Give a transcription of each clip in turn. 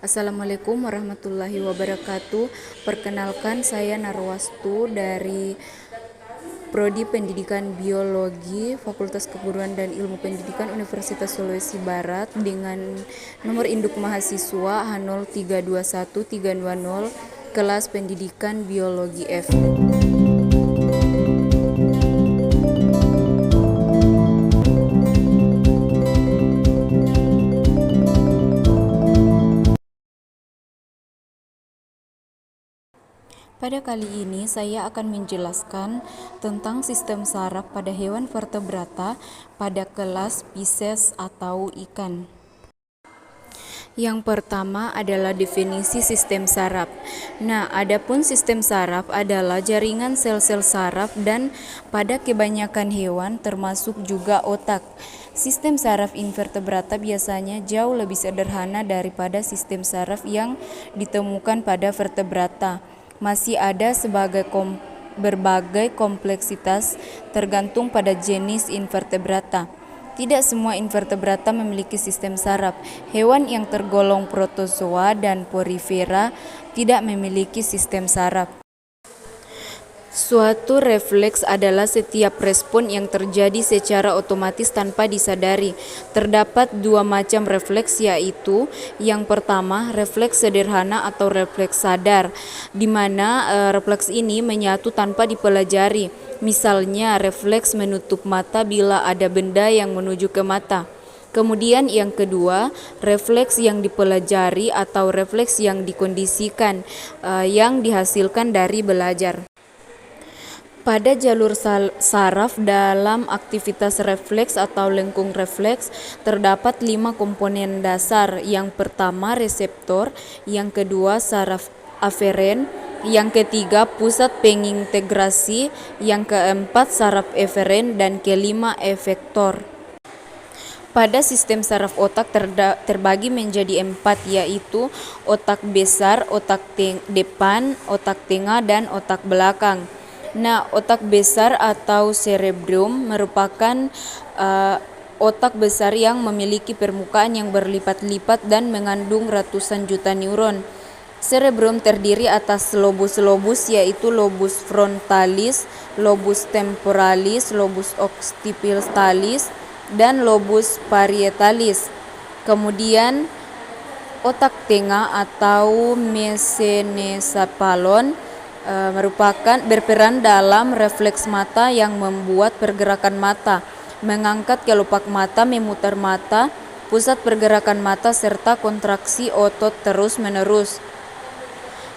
Assalamualaikum warahmatullahi wabarakatuh. Perkenalkan, saya Narwastu dari Prodi Pendidikan Biologi Fakultas Keguruan dan Ilmu Pendidikan Universitas Sulawesi Barat dengan nomor induk mahasiswa H0321320 kelas Pendidikan Biologi F. Pada kali ini saya akan menjelaskan tentang sistem saraf pada hewan vertebrata pada kelas Pisces atau ikan. Yang pertama adalah definisi sistem saraf. Nah, adapun sistem saraf adalah jaringan sel-sel saraf dan pada kebanyakan hewan termasuk juga otak. Sistem saraf invertebrata biasanya jauh lebih sederhana daripada sistem saraf yang ditemukan pada vertebrata. Masih ada berbagai kompleksitas tergantung pada jenis invertebrata. Tidak semua invertebrata memiliki sistem saraf. Hewan yang tergolong protozoa dan porifera tidak memiliki sistem saraf. Suatu refleks adalah setiap respon yang terjadi secara otomatis tanpa disadari. Terdapat dua macam refleks, yaitu yang pertama refleks sederhana atau refleks sadar, di mana refleks ini menyatu tanpa dipelajari. Misalnya refleks menutup mata bila ada benda yang menuju ke mata. Kemudian yang kedua, refleks yang dipelajari atau refleks yang dikondisikan, yang dihasilkan dari belajar. Pada jalur saraf dalam aktivitas refleks atau lengkung refleks terdapat 5 komponen dasar. Yang pertama reseptor, yang kedua saraf aferen, yang ketiga pusat pengintegrasi, yang keempat saraf eferen, dan kelima efektor. Pada sistem saraf otak terbagi menjadi 4, yaitu otak besar, otak depan, otak tengah, dan otak belakang. Nah, otak besar atau cerebrum merupakan otak besar yang memiliki permukaan yang berlipat-lipat dan mengandung ratusan juta neuron. Cerebrum terdiri atas lobus-lobus, yaitu lobus frontalis, lobus temporalis, lobus occipitalis, dan lobus parietalis. Kemudian otak tengah atau mesencephalon merupakan berperan dalam refleks mata yang membuat pergerakan mata, mengangkat kelopak mata, memutar mata, pusat pergerakan mata, serta kontraksi otot terus-menerus.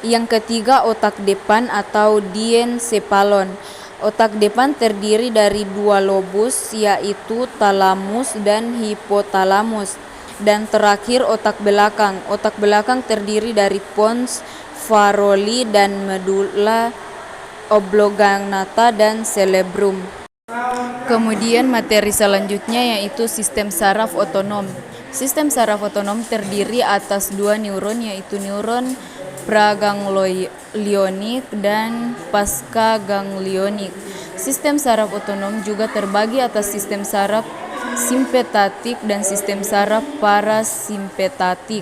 Yang ketiga, otak depan atau diencephalon. Otak depan terdiri dari 2 lobus, yaitu talamus dan hipotalamus. Dan terakhir, otak belakang. Otak belakang terdiri dari pons, faroli, dan medula oblongata dan cerebrum. Kemudian materi selanjutnya yaitu sistem saraf otonom. Sistem saraf otonom terdiri atas 2 neuron, yaitu neuron praganglionik dan pascaganglionik. Sistem saraf otonom juga terbagi atas sistem saraf simpatetik dan sistem saraf parasimpatetik.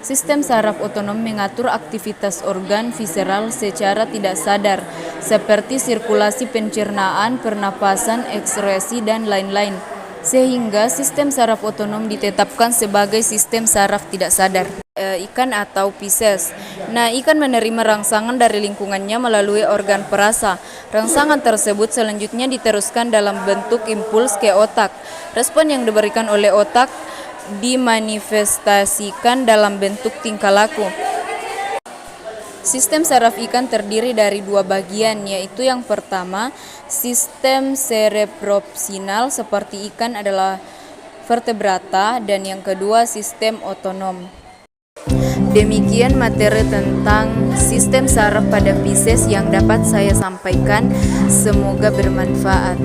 Sistem saraf otonom mengatur aktivitas organ visceral secara tidak sadar, seperti sirkulasi pencernaan, pernapasan, ekskresi, dan lain-lain. Sehingga sistem saraf otonom ditetapkan sebagai sistem saraf tidak sadar. Ikan atau Pisces. Nah, ikan menerima rangsangan dari lingkungannya melalui organ perasa. Rangsangan tersebut selanjutnya diteruskan dalam bentuk impuls ke otak. Respon yang diberikan oleh otak dimanifestasikan dalam bentuk tingkah laku. Sistem saraf ikan terdiri dari 2 bagian, yaitu yang pertama, sistem cerebropsinal seperti ikan adalah vertebrata, dan yang kedua, sistem otonom. Demikian materi tentang sistem saraf pada Pisces yang dapat saya sampaikan. Semoga bermanfaat.